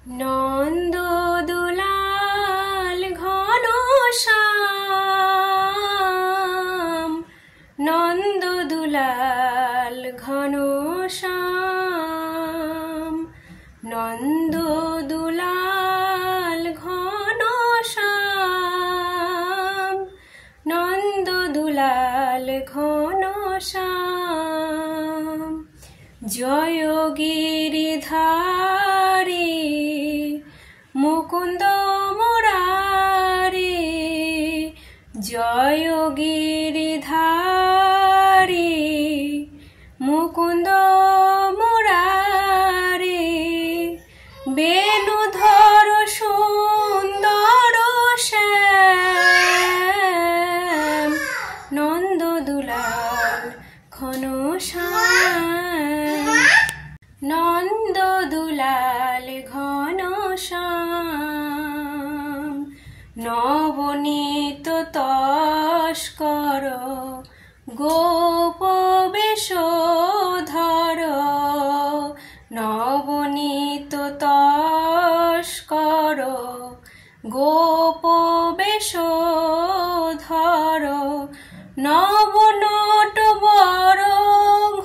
নন্দ দুলাল ঘনশ্যাম, নন্দ দুলাল ঘনশ্যাম, নন্দ দুলাল ঘনশ্যাম, নন্দ দুলাল ঘনশ্যাম। জয় গিরিধারী মুকুন্দ মুরারি, জয় গিরিধারী মুকুন্দ মুরারি, বেণুধর সুন্দর শ্যাম, নন্দ দুলাল ঘনশ্যাম, নন্দ দুলাল ঘনশ্যাম। নবনীত তস্কর গোপ বেশধর, নবনীত তস্কর গোপ বেশধর, নবনটবর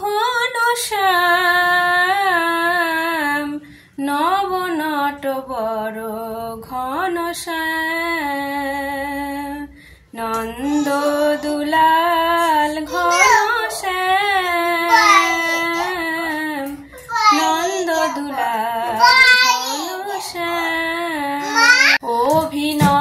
ঘনশ্যাম, নবনটবর ঘনশ্যাম, নন্দ দুলাল ঘনশ্যাম, নন্দ দুলাল ঘনশ্যাম। অভিনয়